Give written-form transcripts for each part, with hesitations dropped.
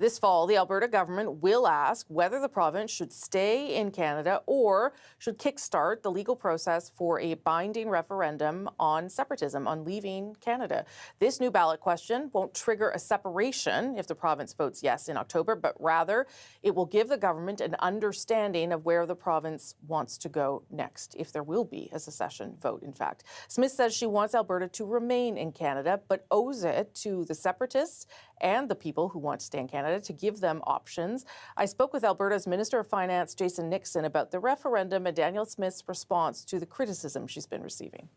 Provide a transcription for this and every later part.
This fall, the Alberta government will ask whether the province should stay in Canada or should kickstart the legal process for a binding referendum on separatism, on leaving Canada. This new ballot question won't trigger a separation if the province votes yes in October, but rather it will give the government an understanding of where the province wants to go next, if there will be a secession vote, in fact. Smith says she wants Alberta to remain in Canada, but owes it to the separatists and the people who want to stay in Canada to give them options. I spoke with Alberta's Minister of Finance, Jason Nixon, about the referendum and Danielle Smith's response to the criticism she's been receiving.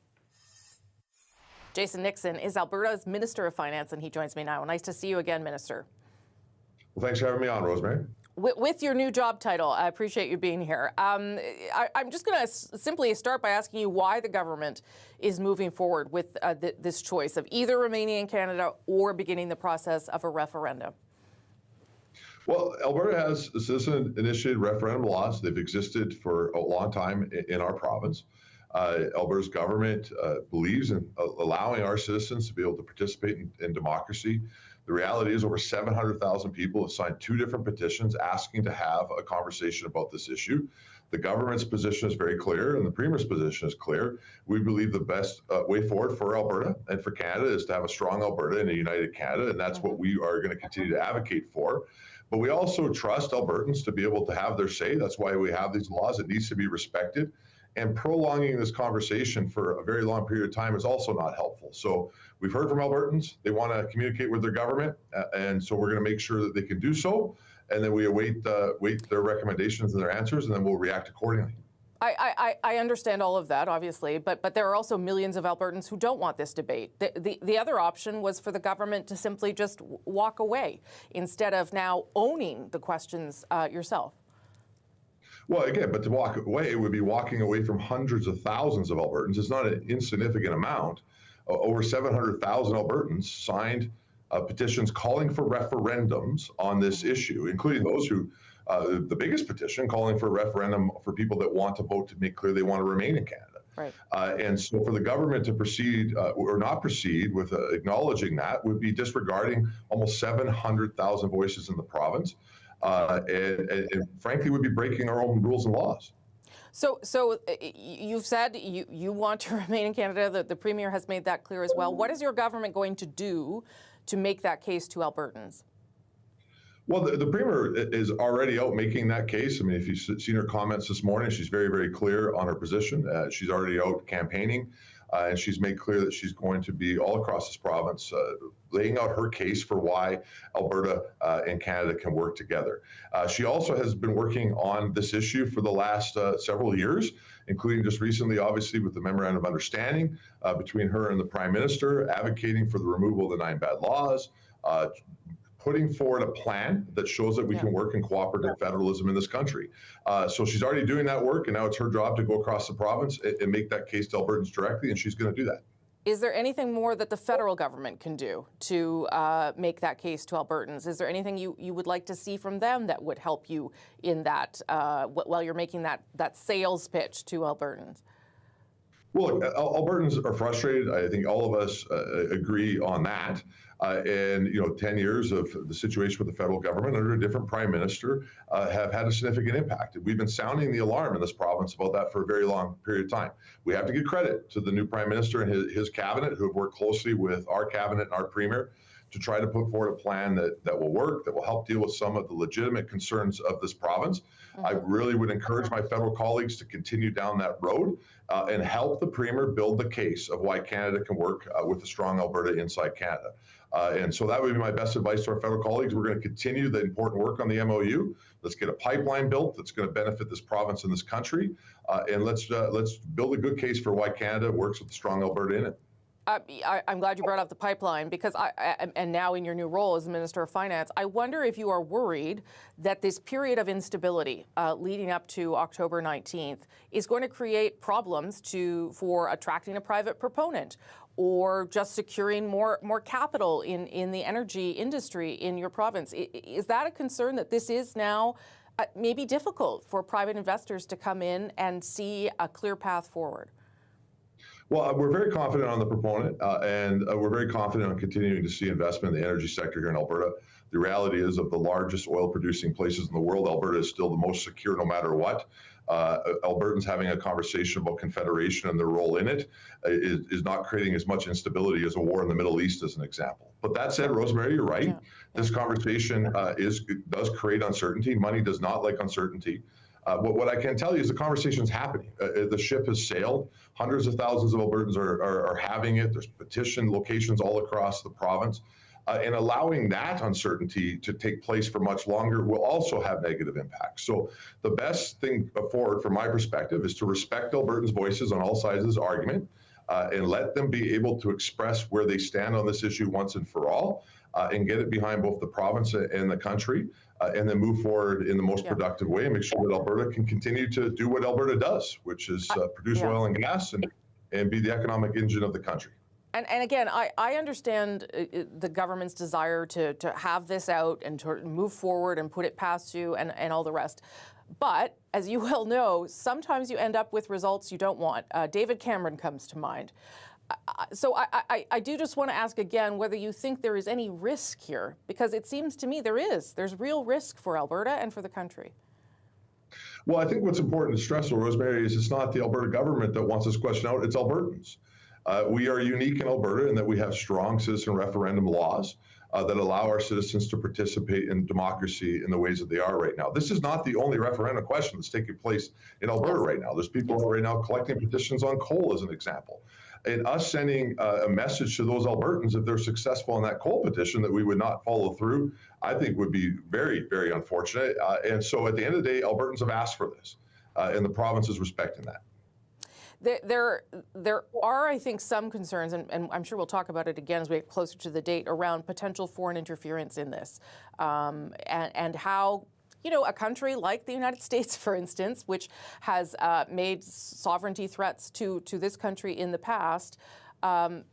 Jason Nixon is Alberta's Minister of Finance, and he joins me now. Nice to see you again, Minister. Well, thanks for having me on, Rosemary. With your new job title, I appreciate you being here. I'm just going to simply start by asking you why the government is moving forward with this choice of either remaining in Canada or beginning the process of a referendum. Well, Alberta has citizen-initiated referendum laws. They've existed for a long time in our province. Alberta's government believes in allowing our citizens to be able to participate in democracy. The reality is over 700,000 people have signed 2 different petitions asking to have a conversation about this issue. The government's position is very clear and the Premier's position is clear. We believe the best way forward for Alberta and for Canada is to have a strong Alberta and a united Canada, and that's what we are going to continue to advocate for. But we also trust Albertans to be able to have their say. That's why we have these laws. It needs to be respected. And prolonging this conversation for a very long period of time is also not helpful. So we've heard from Albertans. They want to communicate with their government. And so we're going to make sure that they can do so. And then we await their recommendations and their answers, and then we'll react accordingly. I understand all of that, obviously, but there are also millions of Albertans who don't want this debate. The other option was for the government to simply just walk away instead of now owning the questions yourself. Well, again, but to walk away would be walking away from hundreds of thousands of Albertans. It's not an insignificant amount. Over 700,000 Albertans signed petitions calling for referendums on this issue, including those who, the biggest petition calling for a referendum for people that want to vote to make clear they want to remain in Canada. Right. And so for the government to proceed or not proceed with acknowledging that would be disregarding almost 700,000 voices in the province. And frankly, would be breaking our own rules and laws. So you've said you want to remain in Canada. The Premier has made that clear as well. What is your government going to do to make that case to Albertans? Well, the Premier is already out making that case. I mean, if you've seen her comments this morning, she's very, very clear on her position. She's already out campaigning, and she's made clear that she's going to be all across this province laying out her case for why Alberta and Canada can work together. She also has been working on this issue for the last several years, including just recently, obviously, with the Memorandum of Understanding between her and the Prime Minister, advocating for the removal of the 9 bad laws, putting forward a plan that shows that we can work in cooperative federalism in this country. So she's already doing that work, and now it's her job to go across the province and make that case to Albertans directly, and she's going to do that. Is there anything more that the federal government can do to make that case to Albertans? Is there anything you would like to see from them that would help you in that while you're making that sales pitch to Albertans? Well, look, Albertans are frustrated. I think all of us agree on that. And 10 years of the situation with the federal government under a different prime minister have had a significant impact. We've been sounding the alarm in this province about that for a very long period of time. We have to give credit to the new prime minister and his cabinet, who have worked closely with our cabinet and our premier to try to put forward a plan that will work, that will help deal with some of the legitimate concerns of this province. I really would encourage my federal colleagues to continue down that road and help the Premier build the case of why Canada can work with a strong Alberta inside Canada. And so that would be my best advice to our federal colleagues. We're going to continue the important work on the MOU. Let's get a pipeline built that's going to benefit this province and this country. And let's build a good case for why Canada works with a strong Alberta in it. I'm glad you brought up the pipeline because and now in your new role as Minister of Finance, I wonder if you are worried that this period of instability leading up to October 19th is going to create problems for attracting a private proponent or just securing more capital in the energy industry in your province. Is that a concern that this is now maybe difficult for private investors to come in and see a clear path forward? Well, we're very confident on the proponent, and we're very confident on continuing to see investment in the energy sector here in Alberta. The reality is, of the largest oil producing places in the world, Alberta is still the most secure no matter what. Albertans having a conversation about Confederation and their role in it is not creating as much instability as a war in the Middle East, as an example. But that said, Rosemary, you're right. Yeah. This conversation does create uncertainty. Money does not like uncertainty. What I can tell you is the conversation's happening. The ship has sailed. Hundreds of thousands of Albertans are having it. There's petition locations all across the province. And allowing that uncertainty to take place for much longer will also have negative impacts. So the best thing forward, from my perspective, is to respect Albertans' voices on all sides of this argument and let them be able to express where they stand on this issue once and for all, and get it behind both the province and the country, and then move forward in the most productive way and make sure that Alberta can continue to do what Alberta does, which is produce oil and gas and be the economic engine of the country. And again, I understand the government's desire to have this out and to move forward and put it past you and all the rest. But as you well know, sometimes you end up with results you don't want. David Cameron comes to mind. So I do just want to ask again whether you think there is any risk here, because it seems to me there is. There's real risk for Alberta and for the country. Well, I think what's important to stress, Rosemary, is it's not the Alberta government that wants this question out, it's Albertans. We are unique in Alberta in that we have strong citizen referendum laws that allow our citizens to participate in democracy in the ways that they are right now. This is not the only referendum question that's taking place in Alberta right now. There's people right now collecting petitions on coal, as an example. And us sending a message to those Albertans, if they're successful in that coal petition, that we would not follow through, I think would be very, very unfortunate. And so at the end of the day, Albertans have asked for this, and the province is respecting that. There are, I think, some concerns, and I'm sure we'll talk about it again as we get closer to the date, around potential foreign interference in this, and how, you know, a country like the United States, for instance, which has made sovereignty threats to this country in the past,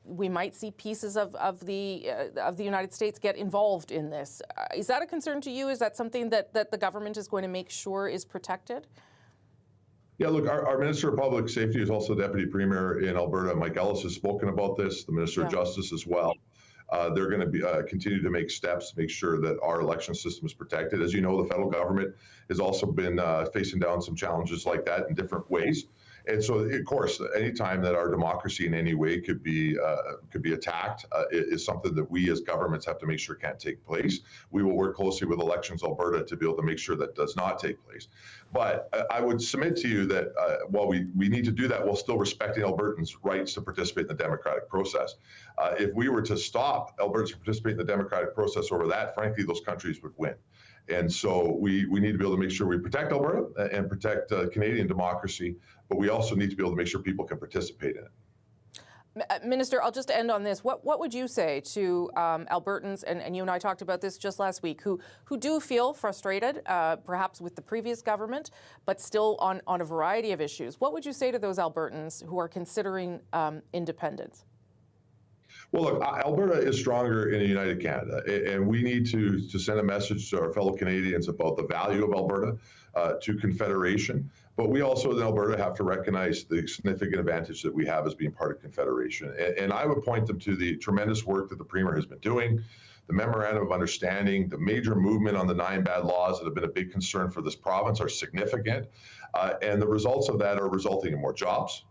we might see pieces of the United States get involved in this. Is that a concern to you? Is that something that the government is going to make sure is protected? Yeah, look, our Minister of Public Safety is also Deputy Premier in Alberta. Mike Ellis has spoken about this, the Minister of Justice as well. They're going to be continue to make steps to make sure that our election system is protected. As you know, the federal government has also been facing down some challenges like that in different ways. And so, of course, any time that our democracy in any way could be attacked is something that we as governments have to make sure can't take place. We will work closely with Elections Alberta to be able to make sure that does not take place. But I would submit to you that while we need to do that while still respecting Albertans' rights to participate in the democratic process, if we were to stop Albertans from participating in the democratic process over that, frankly, those countries would win. And so we need to be able to make sure we protect Alberta and protect Canadian democracy, but we also need to be able to make sure people can participate in it. Minister, I'll just end on this. What would you say to Albertans, and you and I talked about this just last week, who do feel frustrated, perhaps with the previous government, but still on a variety of issues? What would you say to those Albertans who are considering independence? Well, look, Alberta is stronger in a united Canada, and we need to send a message to our fellow Canadians about the value of Alberta, to Confederation. But we also in Alberta have to recognize the significant advantage that we have as being part of Confederation. And I would point them to the tremendous work that the Premier has been doing, the Memorandum of Understanding, the major movement on the 9 bad laws that have been a big concern for this province are significant. And the results of that are resulting in more jobs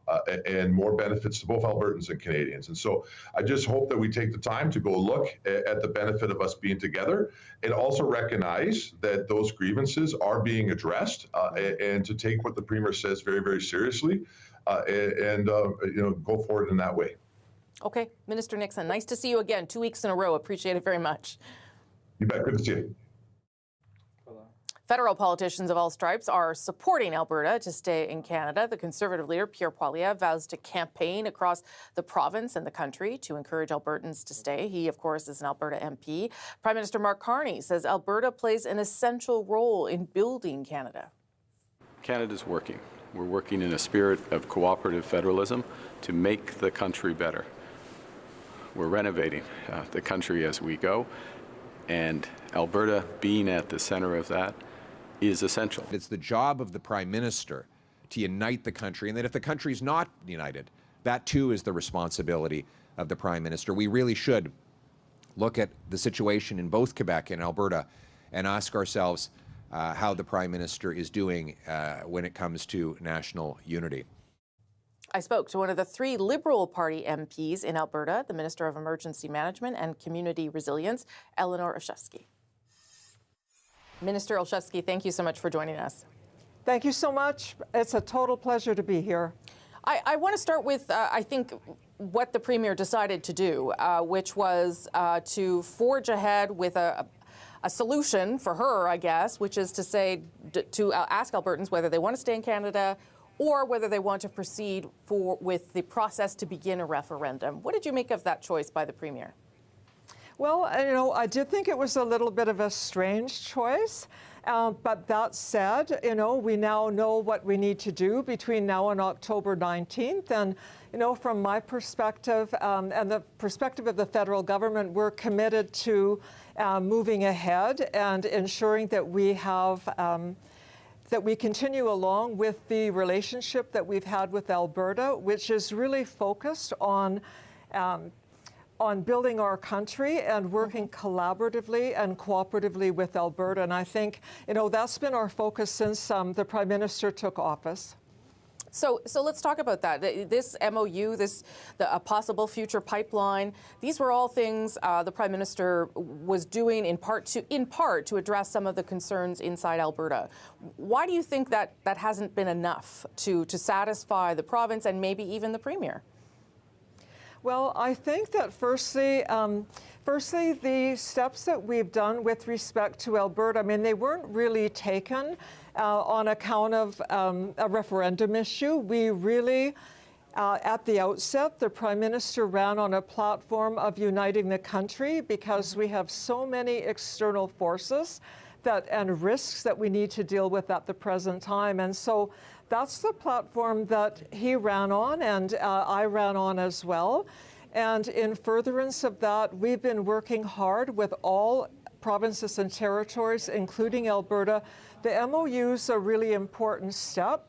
and more benefits to both Albertans and Canadians. And so I just hope that we take the time to go look at the benefit of us being together and also recognize that those grievances are being addressed and to take what the Premier says very, very seriously and go forward in that way. Okay, Minister Nixon, nice to see you again, 2 weeks in a row. Appreciate it very much. You bet. Good to see you. Federal politicians of all stripes are supporting Alberta to stay in Canada. The Conservative leader, Pierre Poilievre, vows to campaign across the province and the country to encourage Albertans to stay. He, of course, is an Alberta MP. Prime Minister Mark Carney says Alberta plays an essential role in building Canada. Canada's working. We're working in a spirit of cooperative federalism to make the country better. We're renovating the country as we go, and Alberta being at the center of that is essential. It's the job of the Prime Minister to unite the country, and that if the country's not united, that too is the responsibility of the Prime Minister. We really should look at the situation in both Quebec and Alberta and ask ourselves how the Prime Minister is doing when it comes to national unity. I spoke to one of the 3 Liberal Party MPs in Alberta, the Minister of Emergency Management and Community Resilience, Eleanor Olszewski. Minister Olszewski, thank you so much for joining us. Thank you so much. It's a total pleasure to be here. I want to start with, I think, what the Premier decided to do, which was to forge ahead with a solution for her, I guess, which is to say, to ask Albertans whether they want to stay in Canada or whether they want to proceed with the process to begin a referendum. What did you make of that choice by the Premier? Well, I did think it was a little bit of a strange choice. But that said, we now know what we need to do between now and October 19th. And, from my perspective and the perspective of the federal government, we're committed to moving ahead and ensuring that we have that we continue along with the relationship that we've had with Alberta, which is really focused on building our country and working collaboratively and cooperatively with Alberta. And I think, that's been our focus since the Prime Minister took office. So let's talk about that. This MOU, a possible future pipeline, these were all things the Prime Minister was doing in part to address some of the concerns inside Alberta. Why do you think that hasn't been enough to satisfy the province and maybe even the Premier? Well, I think that firstly, the steps that we've done with respect to Alberta, they weren't really taken on account of a referendum issue. We really, at the outset, the Prime Minister ran on a platform of uniting the country because we have so many external forces and risks that we need to deal with at the present time. And so that's the platform that he ran on and I ran on as well. And in furtherance of that, we've been working hard with all provinces and territories, including Alberta. The MOU is a really important step,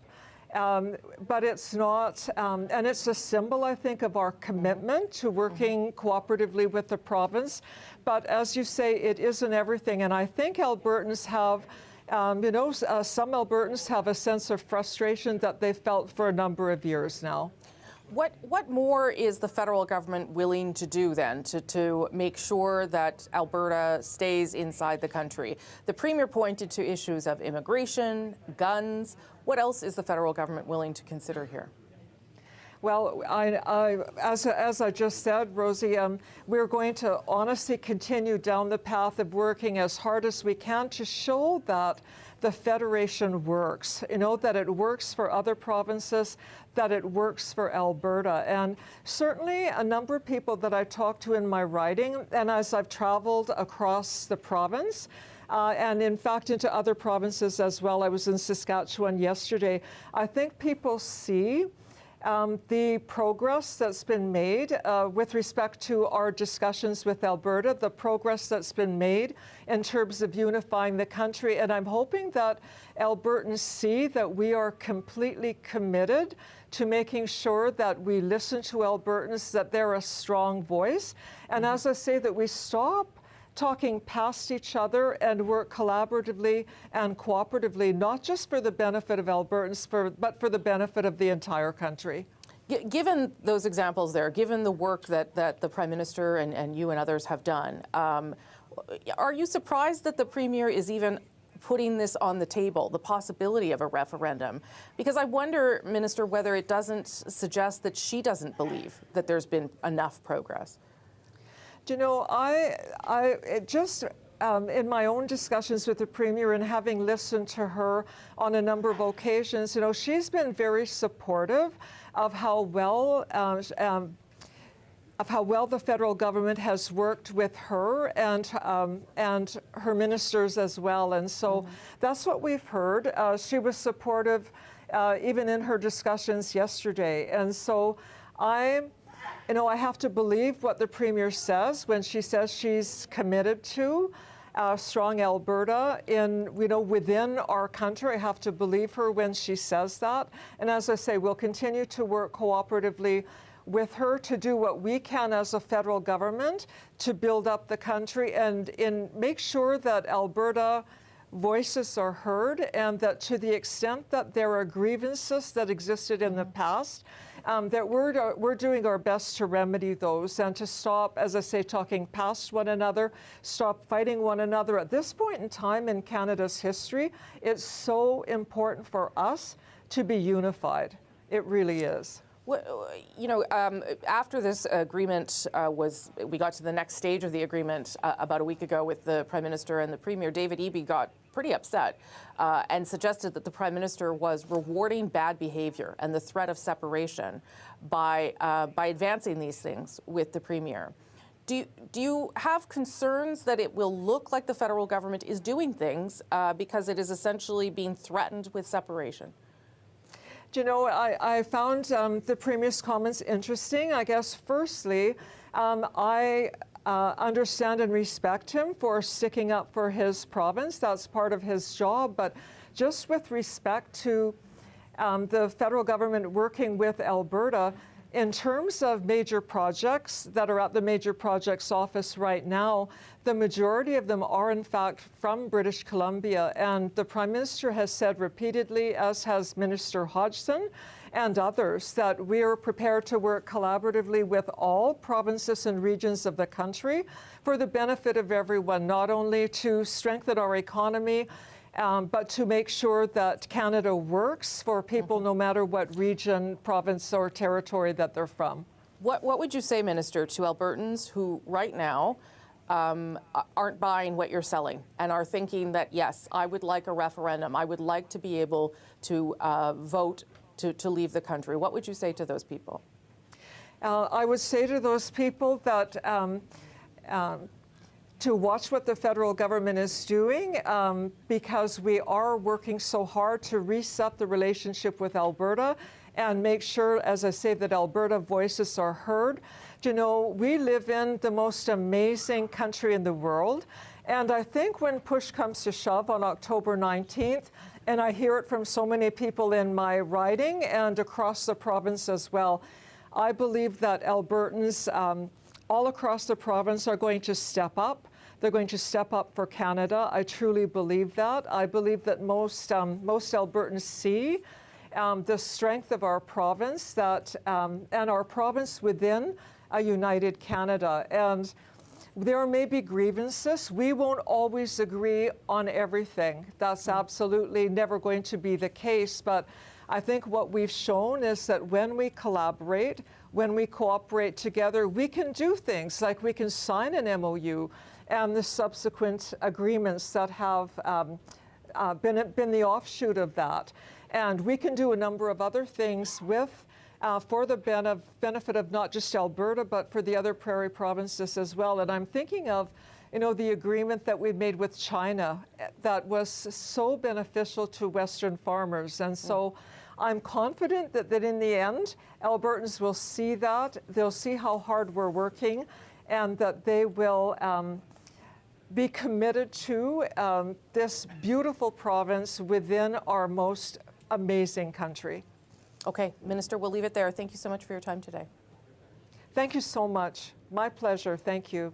but it's not, and it's a symbol, I think, of our commitment to working cooperatively with the province. But as you say, it isn't everything. And I think Albertans have some Albertans have a sense of frustration that they've felt for a number of years now. What more is the federal government willing to do then to make sure that Alberta stays inside the country? The Premier pointed to issues of immigration, guns. What else is the federal government willing to consider here? Well, as I just said, Rosie, we're going to honestly continue down the path of working as hard as we can to show that the Federation works, that it works for other provinces, that it works for Alberta. And certainly a number of people that I talked to in my writing, and as I've traveled across the province, and in fact into other provinces as well, I was in Saskatchewan yesterday, I think people see the progress that's been made with respect to our discussions with Alberta, the progress that's been made in terms of unifying the country. And I'm hoping that Albertans see that we are completely committed to making sure that we listen to Albertans, that they're a strong voice. And as I say, that we stop talking past each other and work collaboratively and cooperatively, not just for the benefit of Albertans, but for the benefit of the entire country. Given those examples there, given the work that the Prime Minister and you and others have done, are you surprised that the Premier is even putting this on the table, the possibility of a referendum? Because I wonder, Minister, whether it doesn't suggest that she doesn't believe that there's been enough progress. You know, in my own discussions with the Premier and having listened to her on a number of occasions, she's been very supportive of how well the federal government has worked with her and her ministers as well. And so that's what we've heard. She was supportive even in her discussions yesterday. And so I have to believe what the Premier says when she says she's committed to strong Alberta within our country. I have to believe her when she says that. And as I say, we'll continue to work cooperatively with her to do what we can as a federal government to build up the country and make sure that Alberta voices are heard, and that to the extent that there are grievances that existed in the past, that we're doing our best to remedy those and to stop, as I say, talking past one another, stop fighting one another. At this point in time in Canada's history, it's so important for us to be unified. It really is. Well, you know, after this agreement we got to the next stage of the agreement about a week ago with the Prime Minister and the Premier, David Eby got pretty upset and suggested that the Prime Minister was rewarding bad behavior and the threat of separation by advancing these things with the Premier. Do you have concerns that it will look like the federal government is doing things because it is essentially being threatened with separation? Do you know, I found the Premier's comments interesting. I guess, firstly, I understand and respect him for sticking up for his province. That's part of his job. But just with respect to the federal government working with Alberta, in terms of major projects that are at the Major Projects Office right now, the majority of them are in fact from British Columbia. And the Prime Minister has said repeatedly, as has Minister Hodgson and others, that we are prepared to work collaboratively with all provinces and regions of the country for the benefit of everyone, not only to strengthen our economy, but to make sure that Canada works for people no matter what region, province, or territory that they're from. What would you say, Minister, to Albertans who right now aren't buying what you're selling and are thinking that, yes, I would like a referendum, I would like to be able to vote to leave the country? What would you say to those people? I would say to those people that to watch what the federal government is doing, because we are working so hard to reset the relationship with Alberta and make sure, as I say, that Alberta voices are heard. You know, we live in the most amazing country in the world, and I think when push comes to shove on October 19th, and I hear it from so many people in my riding and across the province as well, I believe that Albertans all across the province are going to step up. They're going to step up for Canada. I truly believe that. I believe that most Albertans see the strength of our province, and our province within a united Canada. And there may be grievances. We won't always agree on everything. That's absolutely never going to be the case. But I think what we've shown is that when we collaborate, when we cooperate together, we can do things like we can sign an MOU and the subsequent agreements that have been the offshoot of that. And we can do a number of other things for the benefit of not just Alberta, but for the other prairie provinces as well. And I'm thinking of, you know, the agreement that we made with China that was so beneficial to Western farmers. And so I'm confident that in the end, Albertans will see that, they'll see how hard we're working, and that they will be committed to this beautiful province within our most amazing country. Okay, Minister, we'll leave it there. Thank you so much for your time today. Thank you so much. My pleasure. Thank you.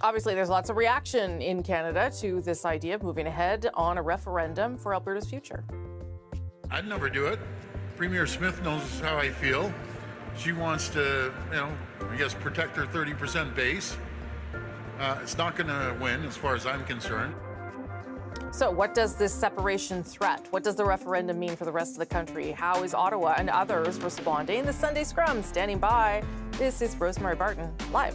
Obviously, there's lots of reaction in Canada to this idea of moving ahead on a referendum for Alberta's future. I'd never do it. Premier Smith knows how I feel. She wants to, I guess, protect her 30% base. It's not going to win, as far as I'm concerned. So what does this separation threat, what does the referendum mean for the rest of the country? How is Ottawa and others responding? The Sunday Scrum standing by. This is Rosemary Barton, live.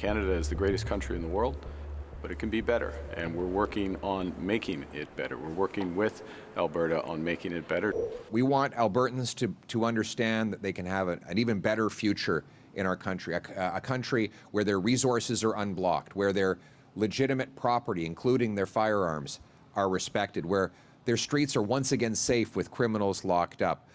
Canada is the greatest country in the world, but it can be better, and we're working on making it better. We're working with Alberta on making it better. We want Albertans to understand that they can have an even better future in our country, a country where their resources are unblocked, where their legitimate property, including their firearms, are respected, where their streets are once again safe with criminals locked up.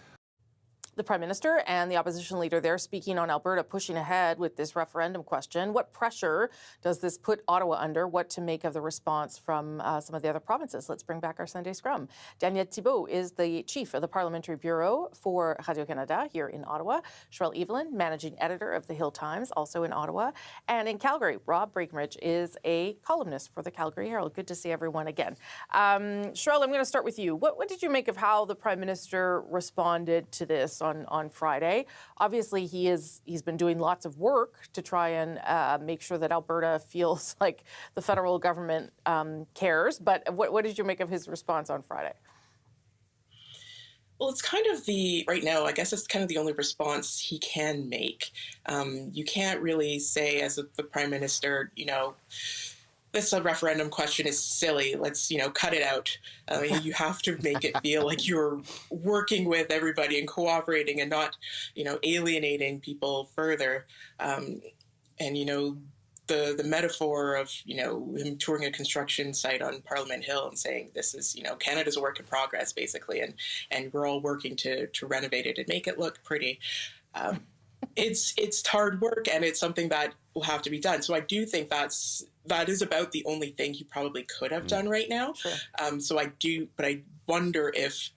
The Prime Minister and the opposition leader there speaking on Alberta pushing ahead with this referendum question. What pressure does this put Ottawa under? What to make of the response from some of the other provinces? Let's bring back our Sunday Scrum. Danielle Thibault is the Chief of the Parliamentary Bureau for Radio-Canada here in Ottawa. Sherelle Evelyn, Managing Editor of the Hill Times, also in Ottawa. And in Calgary, Rob Breckenridge is a columnist for the Calgary Herald. Good to see everyone again. Sherelle, I'm going to start with you. What did you make of how the Prime Minister responded to this on Friday? Obviously, he's been doing lots of work to try and make sure that Alberta feels like the federal government cares. But what did you make of his response on Friday? Well, it's kind of right now, I guess it's kind of the only response he can make. You can't really say as the Prime Minister, this referendum question is silly. Let's, cut it out. You have to make it feel like you're working with everybody and cooperating and not, alienating people further. The metaphor of, him touring a construction site on Parliament Hill and saying this is, Canada's a work in progress, basically, and we're all working to renovate it and make it look pretty. It's hard work, and it's something that will have to be done. So I do think that is about the only thing he probably could have done right now. Sure. But I wonder if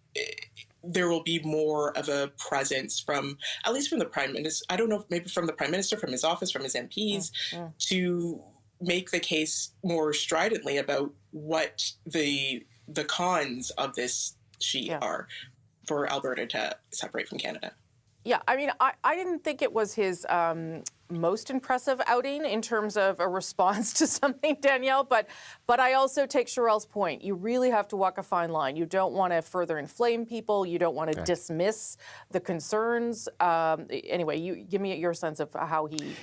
there will be more of a presence at least from the Prime Minister. I don't know, maybe from the Prime Minister, from his office, from his MPs, to make the case more stridently about what the cons of this sheet are for Alberta to separate from Canada. Yeah, I mean, I didn't think it was his most impressive outing in terms of a response to something, Danielle, but I also take Sherelle's point. You really have to walk a fine line. You don't want to further inflame people. You don't want to dismiss the concerns. Anyway, you give me your sense of how he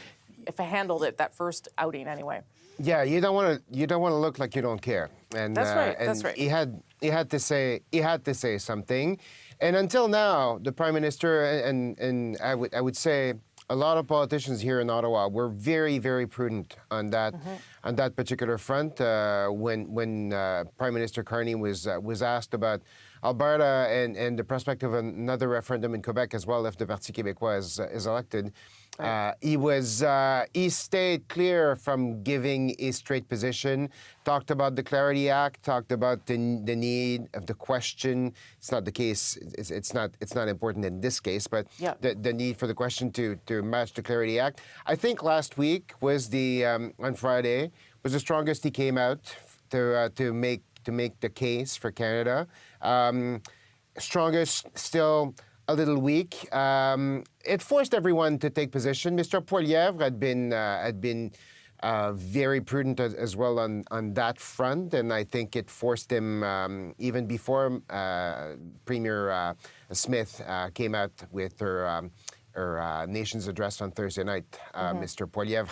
handled it, that first outing anyway. Yeah, you don't want to look like you don't care. And that's right. And that's right. He had to say something. And until now, the Prime Minister and I would say a lot of politicians here in Ottawa were very, very prudent on that particular front. When Prime Minister Carney was asked about Alberta and the prospect of another referendum in Quebec as well if the Parti québécois is elected, he stayed clear from giving a straight position, talked about the Clarity Act, talked about the need of the question. It's not the case. It's not important in this case, but the need for the question to match the Clarity Act. I think last week was on Friday was the strongest he came out to make the case for Canada. Strongest still a little weak. It forced everyone to take position. Mr. Poilievre had been very prudent as well on that front, and I think it forced him even before Premier Smith came out with her nation's address on Thursday night. Mr. Poilievre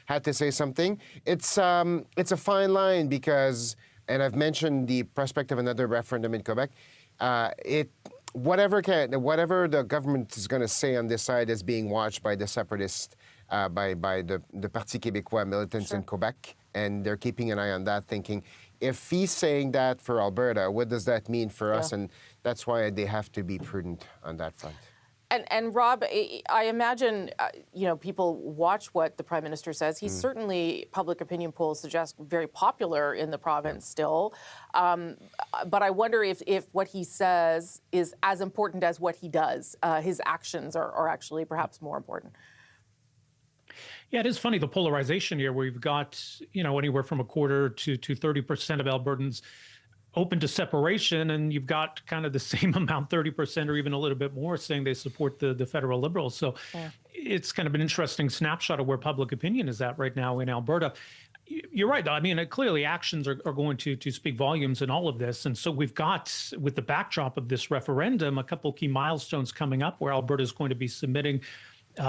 had to say something. It's a fine line because, and I've mentioned the prospect of another referendum in Quebec. Whatever the government is going to say on this side is being watched by the separatists, by the Parti québécois militants in Quebec, and they're keeping an eye on that, thinking, if he's saying that for Alberta, what does that mean for us? And that's why they have to be prudent on that front. And Rob, I imagine, people watch what the Prime Minister says. He's certainly, public opinion polls suggest, very popular in the province still. But I wonder if what he says is as important as what he does. His actions are actually perhaps more important. Yeah, it is funny, the polarization here, where you've got, anywhere from a quarter to 30% of Albertans open to separation, and you've got kind of the same amount, 30% or even a little bit more, saying they support the federal Liberals. So it's kind of an interesting snapshot of where public opinion is at right now in Alberta. You're right, though. I mean, clearly actions are going to speak volumes in all of this. And so we've got, with the backdrop of this referendum, a couple key milestones coming up where Alberta is going to be submitting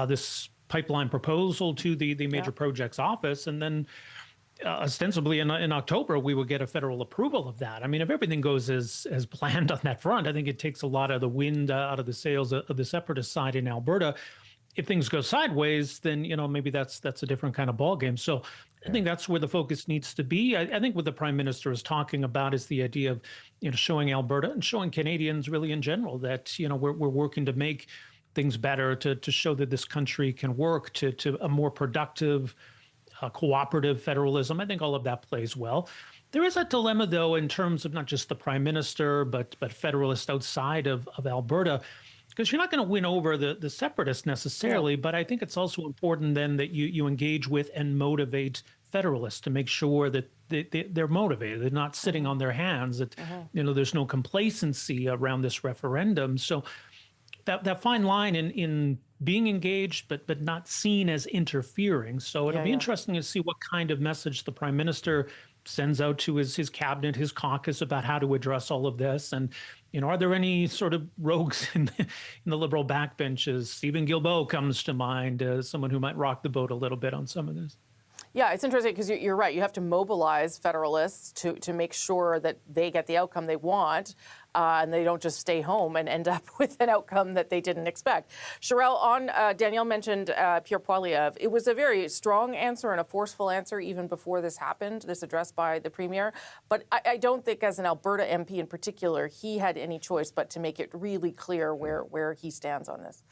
this pipeline proposal to the major projects office, and then ostensibly in October we would get a federal approval of that. I mean, if everything goes as planned on that front, I think it takes a lot of the wind out of the sails of the separatist side in Alberta. If things go sideways, then maybe that's a different kind of ballgame. So I think that's where the focus needs to be. I think what the Prime Minister is talking about is the idea of showing Alberta and showing Canadians really in general that we're working to make things better, to show that this country can work to a more productive, cooperative federalism. I think all of that plays well. There is a dilemma, though, in terms of not just the Prime Minister, but federalists outside of Alberta, because you're not going to win over the separatists necessarily, but I think it's also important then that you engage with and motivate federalists to make sure that they're motivated. They're not sitting on their hands, that there's no complacency around this referendum. So that fine line in being engaged, but not seen as interfering. So it'll be interesting to see what kind of message the Prime Minister sends out to his cabinet, his caucus, about how to address all of this. And, are there any sort of rogues in the Liberal backbenches? Stephen Guilbeault comes to mind as someone who might rock the boat a little bit on some of this. Yeah, it's interesting because you're right. You have to mobilize federalists to make sure that they get the outcome they want, and they don't just stay home and end up with an outcome that they didn't expect. Sherelle, Danielle mentioned Pierre Poilievre. It was a very strong answer and a forceful answer even before this happened, this address by the Premier. But I don't think, as an Alberta MP in particular, he had any choice but to make it really clear where he stands on this.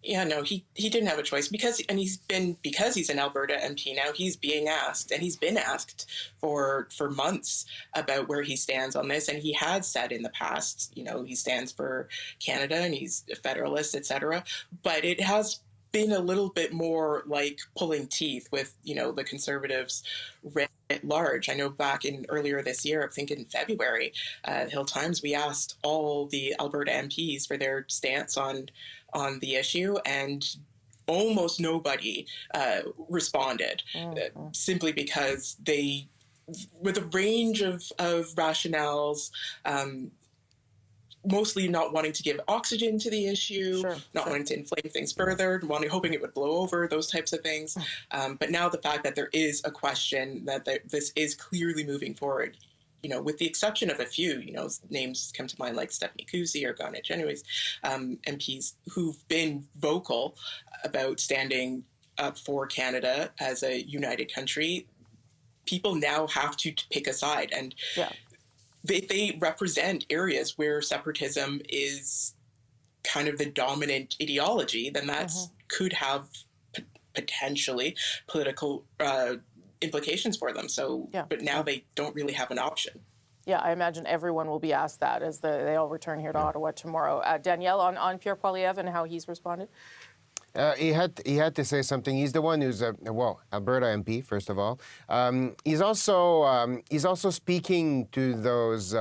Yeah, no, he didn't have a choice because he's an Alberta MP now, he's being asked, and he's been asked for months about where he stands on this. And he had said in the past, he stands for Canada and he's a federalist, etc. But it has been a little bit more like pulling teeth with, the Conservatives writ large. I know back earlier this year, I think in February, Hill Times, we asked all the Alberta MPs for their stance on the issue, and almost nobody responded, simply because they, with a range of rationales, mostly not wanting to give oxygen to the issue, wanting to inflame things further, hoping it would blow over, those types of things. But now the fact that there is a question, that this is clearly moving forward, with the exception of a few, names come to mind like Stephanie Cousy or Garnet Genuis, MPs who've been vocal about standing up for Canada as a united country. People now have to pick a side, and they represent areas where separatism is kind of the dominant ideology. Then that could have potentially political implications for them. So, but now they don't really have an option. Yeah, I imagine everyone will be asked that as they all return here to Ottawa tomorrow. Danielle, on Pierre Poilievre and how he's responded? He had to say something. He's the one who's Alberta MP, first of all. He's also speaking to those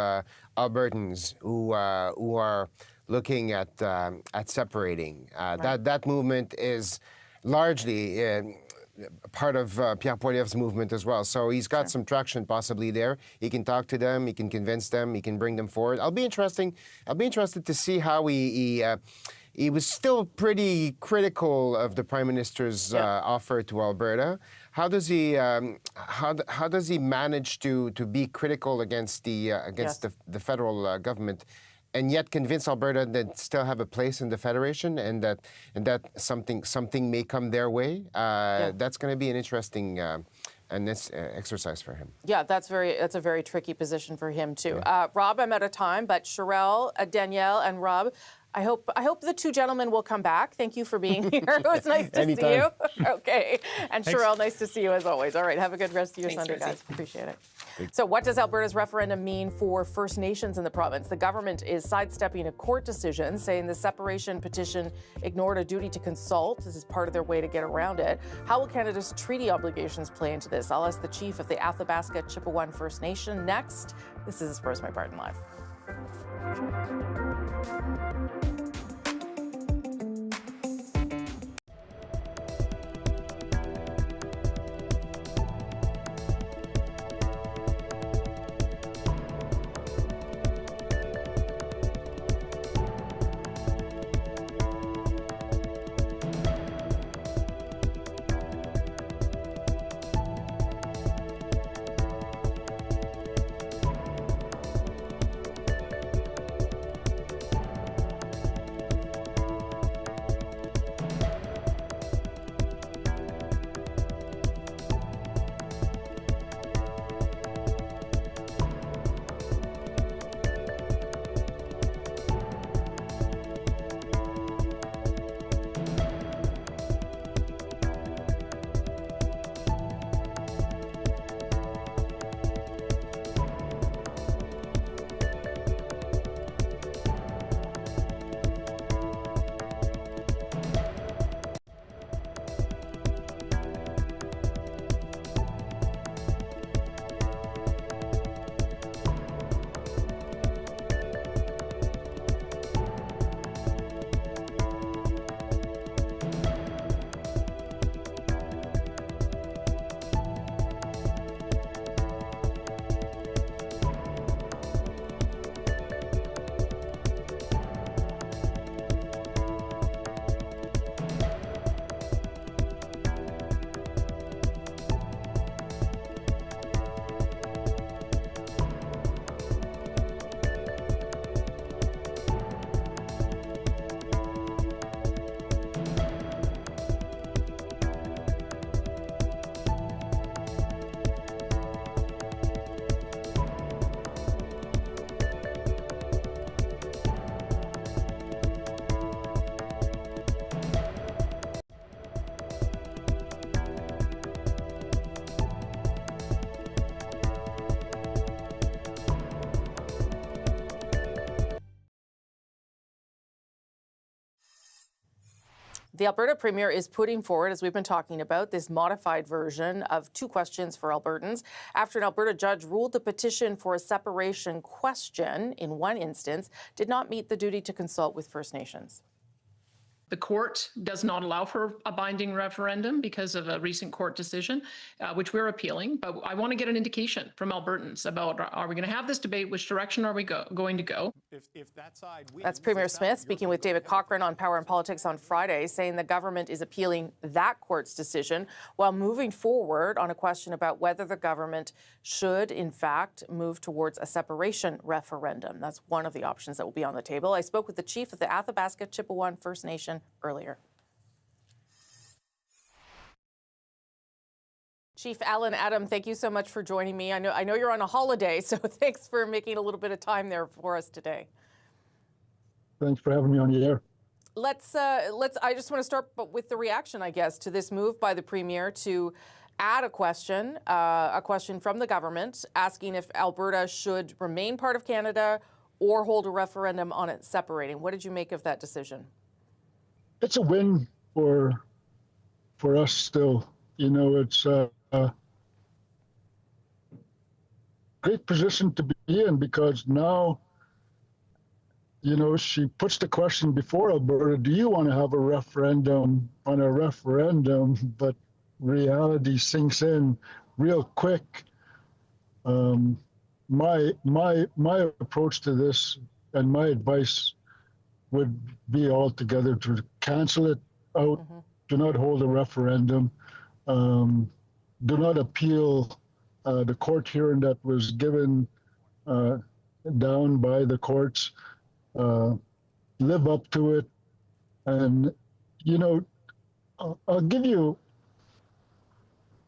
Albertans who are looking at separating. That movement is largely part of Pierre Poilievre's movement as well. So he's got some traction possibly there. He can talk to them. He can convince them. He can bring them forward. I'll be interested to see how he was still pretty critical of the Prime Minister's offer to Alberta. How does he manage to be critical against the federal government, and yet convince Alberta that still have a place in the federation, and that something may come their way? That's going to be an interesting exercise for him. Yeah, that's a very tricky position for him too. Rob, I'm out of time, but Sherelle, Danielle, and Rob, I hope the two gentlemen will come back. Thank you for being here. It was nice to see you. Okay. And Sherelle, nice to see you as always. All right. Have a good rest of your Sunday, guys. Appreciate it. So what does Alberta's referendum mean for First Nations in the province? The government is sidestepping a court decision, saying the separation petition ignored a duty to consult. This is part of their way to get around it. How will Canada's treaty obligations play into this? I'll ask the chief of the Athabasca Chippewa First Nation next. This is Rosemary Barton Live. The Alberta Premier is putting forward, as we've been talking about, this modified version of 2 questions for Albertans after an Alberta judge ruled the petition for a separation question in one instance did not meet the duty to consult with First Nations. The court does not allow for a binding referendum because of a recent court decision, which we're appealing. But I want to get an indication from Albertans about, are we going to have this debate? Which direction are we going to go? If that side wins, That's Premier Smith speaking with David Cochrane on Power and Politics on Friday, saying the government is appealing that court's decision while moving forward on a question about whether the government should, in fact, move towards a separation referendum. That's one of the options that will be on the table. I spoke with the chief of the Athabasca Chippewa First Nation earlier. Chief Alan Adam, thank you so much for joining me. I know you're on a holiday, so thanks for making a little bit of time there for us today. Thanks for having me on the air. I just want to start with the reaction, I guess, to this move by the Premier to add a question from the government asking if Alberta should remain part of Canada or hold a referendum on it separating. What did you make of that decision? It's a win for us still. You know, it's a great position to be in because now, you know, she puts the question before Alberta, do you want to have a referendum on a referendum? But reality sinks in real quick. My approach to this and my advice would be altogether to cancel it out. Do not hold a referendum. Do not appeal the court hearing that was given down by the courts. Live up to it. And, you know, I'll give you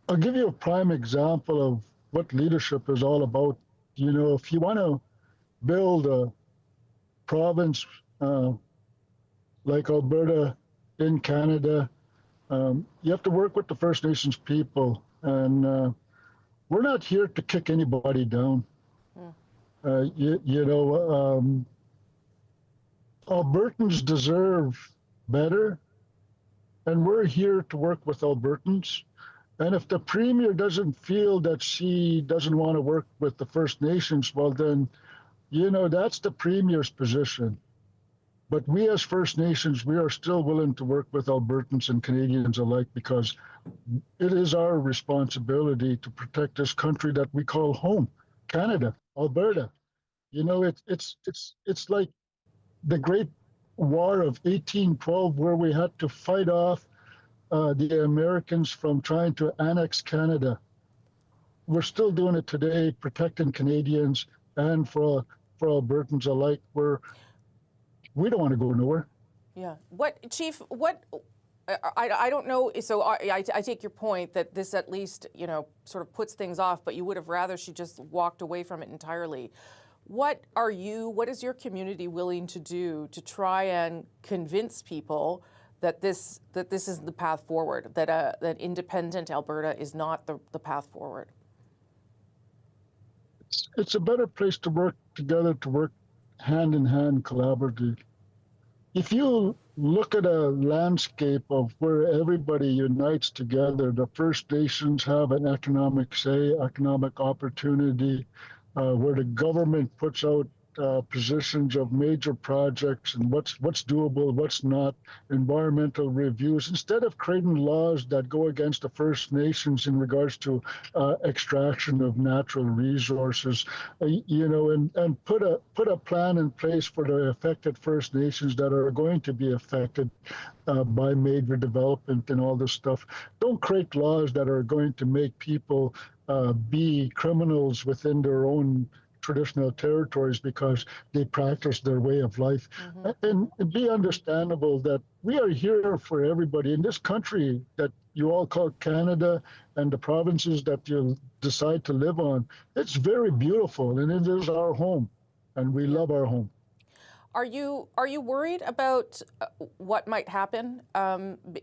a prime example of what leadership is all about. You know, if you want to build a province like Alberta in Canada, you have to work with the First Nations people. And we're not here to kick anybody down. Albertans deserve better, and we're here to work with Albertans. And if the Premier doesn't feel that she doesn't want to work with the First Nations, well then, you know, that's the Premier's position. But we as First Nations, we are still willing to work with Albertans and Canadians alike because it is our responsibility to protect this country that we call home, Canada, Alberta. You know, it's like the Great War of 1812, where we had to fight off the Americans from trying to annex Canada. We're still doing it today, protecting Canadians and for Albertans alike. We don't want to go nowhere. Yeah. Chief, I don't know. So I take your point that this at least, you know, sort of puts things off, but you would have rather she just walked away from it entirely. What is your community willing to do to try and convince people that this is the path forward, that independent Alberta is not the path forward? It's a better place to work together, to work hand in hand, collaboratively. If you look at a landscape of where everybody unites together, the First Nations have an economic say, economic opportunity, where the government puts out positions of major projects and what's doable, what's not, environmental reviews, instead of creating laws that go against the First Nations in regards to extraction of natural resources, and put a plan in place for the affected First Nations that are going to be affected by major development and all this stuff. Don't create laws that are going to make people be criminals within their own traditional territories because they practice their way of life. And be understandable that we are here for everybody in this country that you all call Canada and the provinces that you decide to live on. It's very beautiful and it is our home and we love our home. Are you worried about what might happen?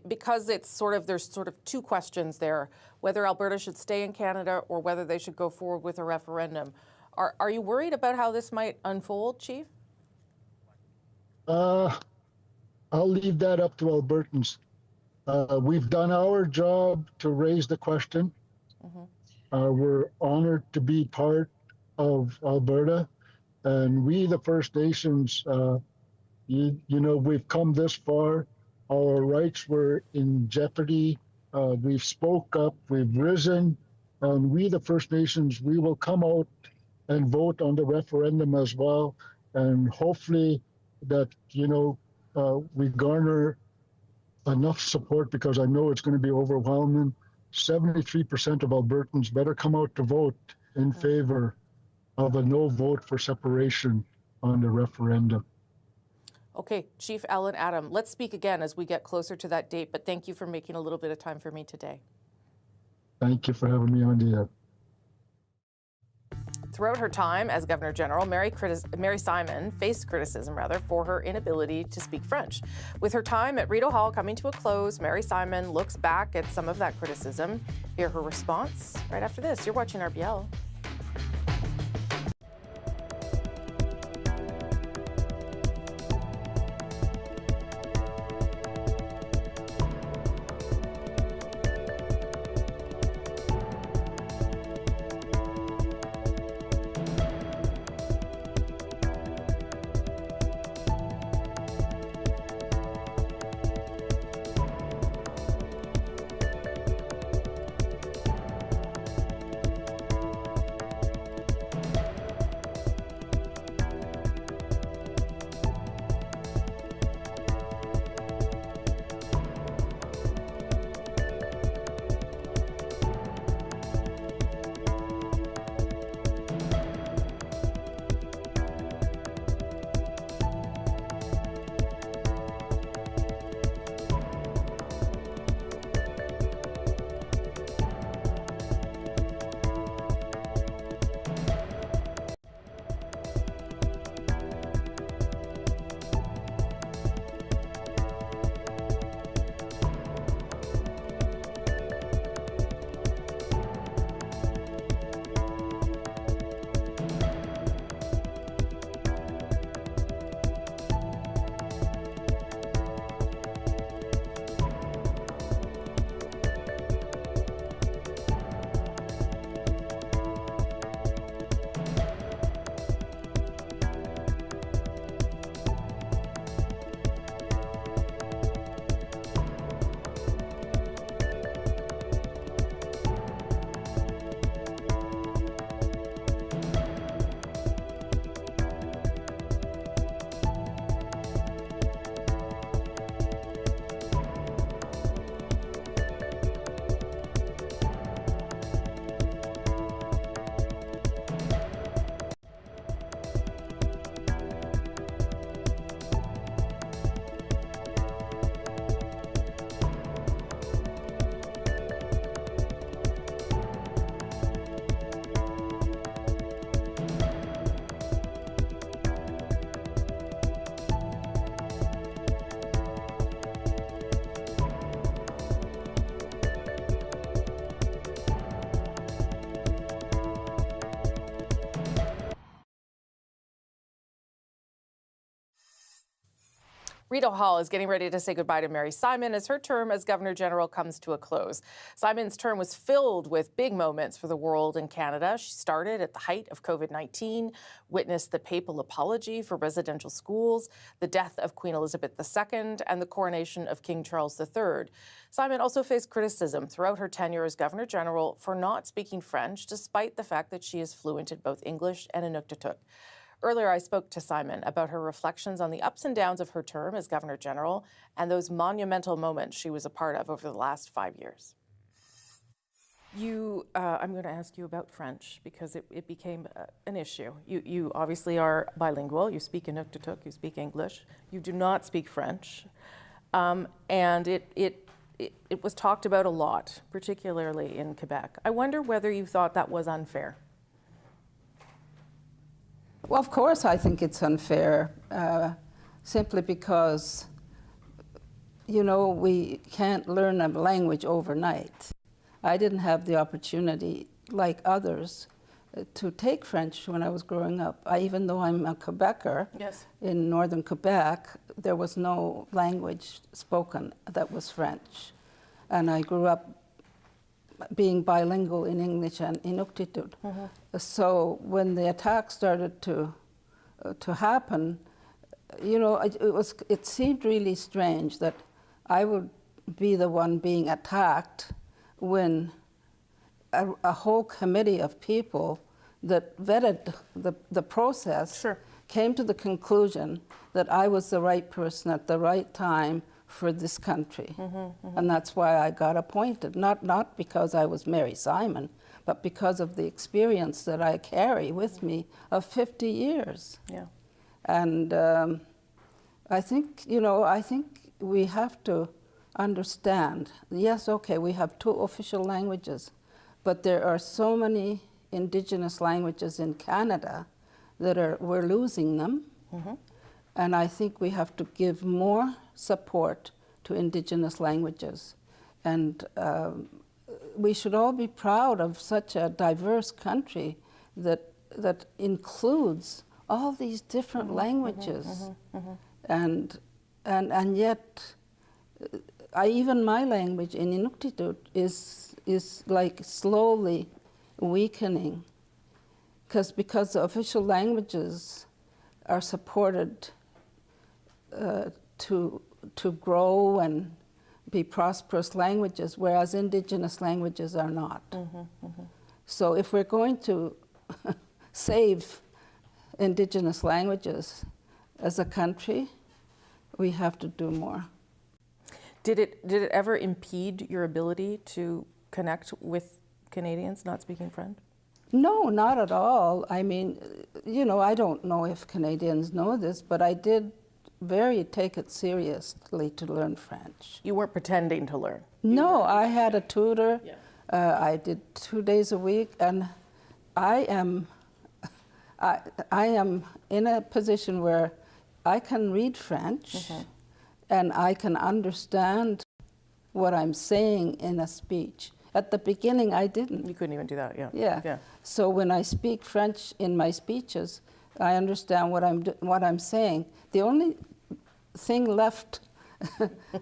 Because there's sort of 2 questions there, whether Alberta should stay in Canada or whether they should go forward with a referendum. Are you worried about how this might unfold, Chief? I'll leave that up to Albertans. We've done our job to raise the question. We're honored to be part of Alberta, and we, the First Nations, you know, we've come this far. Our rights were in jeopardy. We've spoke up, we've risen, and we, the First Nations, we will come out and vote on the referendum as well. And hopefully that, you know, we garner enough support, because I know it's going to be overwhelming. 73% of Albertans better come out to vote in favor of a no vote for separation on the referendum. Okay, Chief Alan Adam, let's speak again as we get closer to that date, but thank you for making a little bit of time for me today. Thank you for having me on the air. Throughout her time as Governor General, Mary Simon faced criticism, for her inability to speak French. With her time at Rideau Hall coming to a close, Mary Simon looks back at some of that criticism. Hear her response right after this. You're watching RBL. Rideau Hall is getting ready to say goodbye to Mary Simon as her term as Governor General comes to a close. Simon's term was filled with big moments for the world and Canada. She started at the height of COVID-19, witnessed the papal apology for residential schools, the death of Queen Elizabeth II, and the coronation of King Charles III. Simon also faced criticism throughout her tenure as Governor General for not speaking French, despite the fact that she is fluent in both English and Inuktitut. Earlier, I spoke to Simon about her reflections on the ups and downs of her term as Governor General and those monumental moments she was a part of over the last 5 years. I'm going to ask you about French because it became an issue. You obviously are bilingual. You speak Inuktitut, you speak English. You do not speak French. And it was talked about a lot, particularly in Quebec. I wonder whether you thought that was unfair. Well, of course, I think it's unfair, simply because, you know, we can't learn a language overnight. I didn't have the opportunity, like others, to take French when I was growing up. Even though I'm a Quebecer, Yes. in northern Quebec, there was no language spoken that was French. And I grew up being bilingual in English and Inuktitut. So when the attack started to happen, you know, it seemed really strange that I would be the one being attacked when a whole committee of people that vetted the process came to the conclusion that I was the right person at the right time for this country. And that's why I got appointed, not because I was Mary Simon, but because of the experience that I carry with me of 50 years. Yeah. And I think, you know, I think we have to understand, yes, okay, we have 2 official languages, but there are so many Indigenous languages in Canada that we're losing them. And I think we have to give more support to Indigenous languages. And we should all be proud of such a diverse country that includes all these different languages. And yet, even my language in Inuktitut is like slowly weakening, because the official languages are supported to grow and be prosperous languages, whereas Indigenous languages are not. So if we're going to save Indigenous languages as a country, we have to do more. Did it ever impede your ability to connect with Canadians not speaking French? No, not at all. I mean, you know, I don't know if Canadians know this, but I did take it seriously to learn French. You weren't pretending to learn? No, I had a tutor. I did 2 days a week, and I am in a position where I can read French and I can understand what I'm saying in a speech. At the beginning, I didn't. You couldn't even do that, Yeah. So when I speak French in my speeches, I understand what I'm saying. The only thing left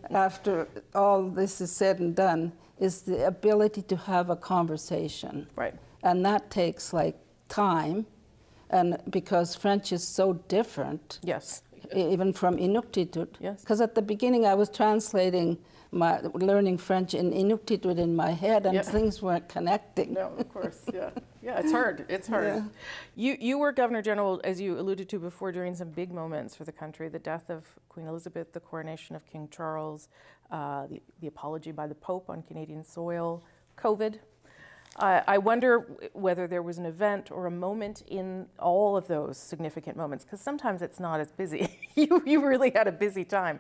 after all this is said and done is the ability to have a conversation. Right. And that takes like time, and because French is so different. Yes. Even from Inuktitut. Yes. Because at the beginning I was translating learning French in Inuktitut in my head, and things weren't connecting. No, of course, yeah, it's hard. It's hard. Yeah. You were Governor General, as you alluded to before, during some big moments for the country: the death of Queen Elizabeth, the coronation of King Charles, the apology by the Pope on Canadian soil, COVID. I wonder whether there was an event or a moment in all of those significant moments, because sometimes it's not as busy. You really had a busy time.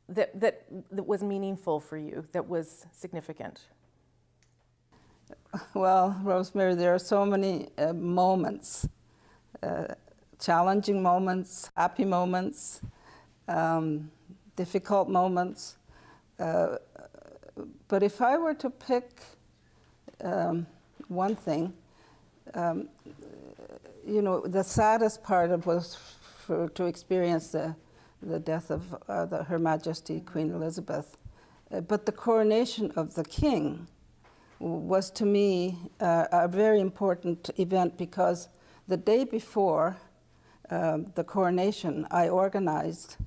That was meaningful for you, that was significant? Well, Rosemary, there are so many moments, challenging moments, happy moments, difficult moments. But if I were to pick one thing, you know, the saddest part was to experience the death of Her Majesty Queen Elizabeth. But the coronation of the King was to me a very important event, because the day before the coronation, I organized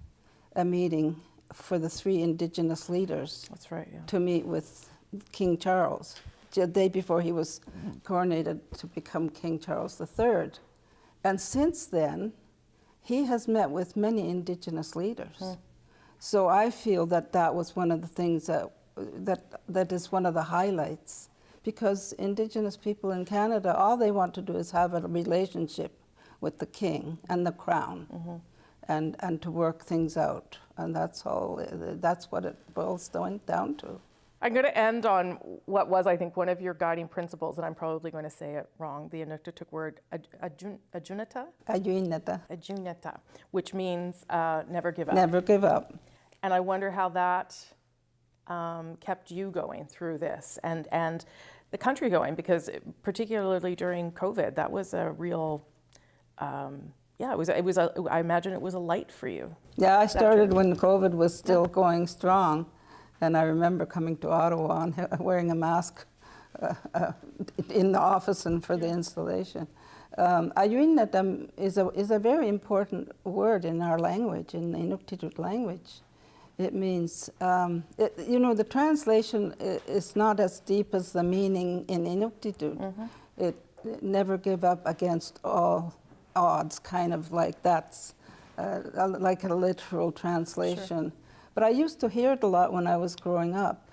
a meeting for the 3 Indigenous leaders. That's right, yeah. To meet with King Charles, the day before he was coronated to become King Charles III. And since then, he has met with many Indigenous leaders. So I feel that was one of the things that is one of the highlights, because Indigenous people in Canada, all they want to do is have a relationship with the King and the Crown, and to work things out. And that's all. That's what it boils down to. I'm going to end on what was, I think, one of your guiding principles, and I'm probably going to say it wrong, the Inuktitut word, ajunata? Ajunata. Ajunata, which means never give up. Never give up. And I wonder how that kept you going through this, and the country going, because particularly during COVID, that was a real, I imagine it was a light for you. Yeah, I started when COVID was still going strong, and I remember coming to Ottawa and wearing a mask in the office and for the installation. Ayuinnatam is a very important word in our language, in the Inuktitut language. It means, the translation is not as deep as the meaning in Inuktitut. Mm-hmm. It never give up against all odds, kind of like that's like a literal translation. Sure. But I used to hear it a lot when I was growing up.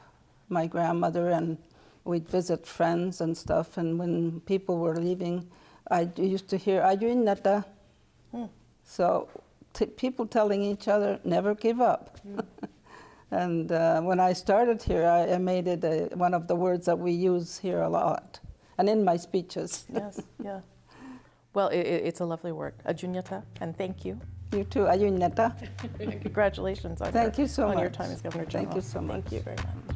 My grandmother, and we'd visit friends and stuff, and when people were leaving, I used to hear Ayuinnata. So people telling each other, never give up. And when I started here, I made it one of the words that we use here a lot, and in my speeches. Yes, yeah. Well, it's a lovely word, Ayuinnata, and thank you. You too, Ayuinnata. And congratulations on, thank you so much. Your time as Governor General. Thank you so much. Thank you very much.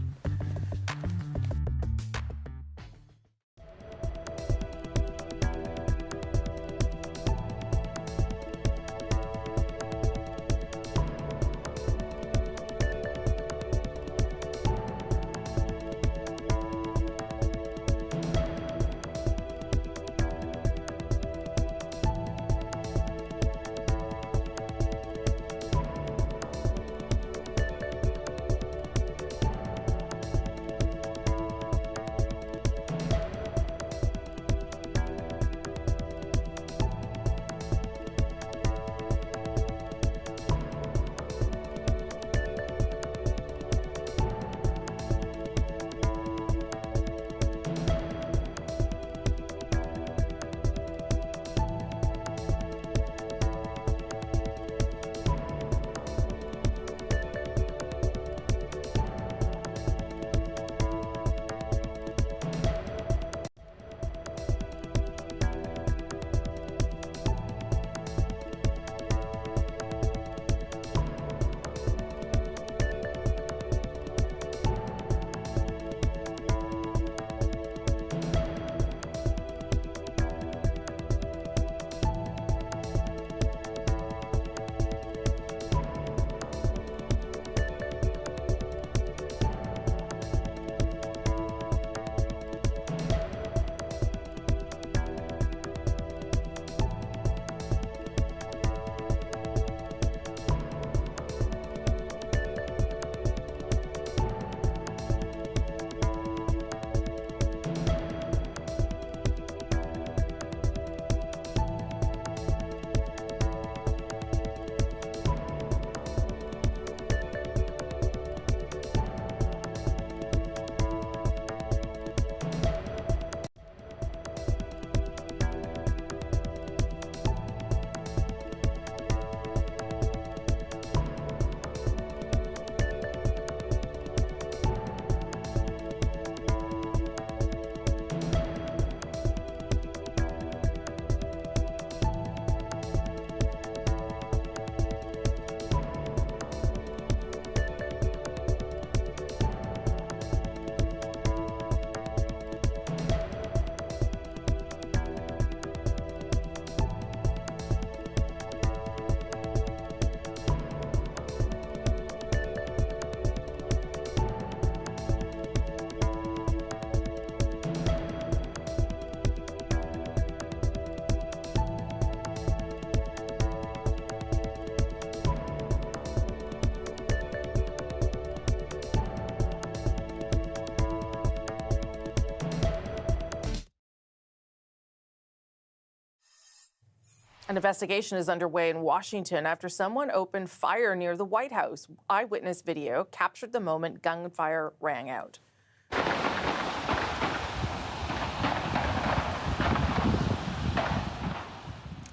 An investigation is underway in Washington after someone opened fire near the White House. Eyewitness video captured the moment gunfire rang out.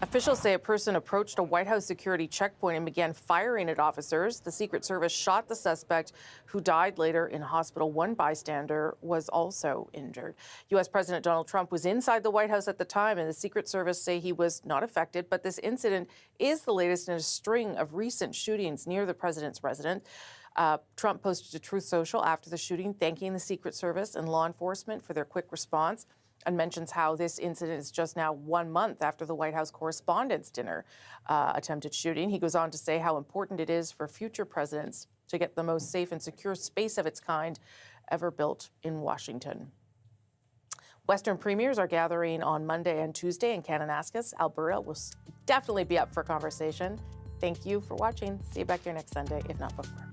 Officials say a person approached a White House security checkpoint and began firing at officers. The Secret Service shot the suspect, who died later in hospital. One bystander was also injured. U.S. President Donald Trump was inside the White House at the time, and the Secret Service say he was not affected. But this incident is the latest in a string of recent shootings near the president's residence. Trump posted to Truth Social after the shooting, thanking the Secret Service and law enforcement for their quick response, and mentions how this incident is just now 1 month after the White House Correspondents' Dinner attempted shooting. He goes on to say how important it is for future presidents to get the most safe and secure space of its kind ever built in Washington. Western premiers are gathering on Monday and Tuesday in Kananaskis. Alberta will definitely be up for conversation. Thank you for watching. See you back here next Sunday, if not before.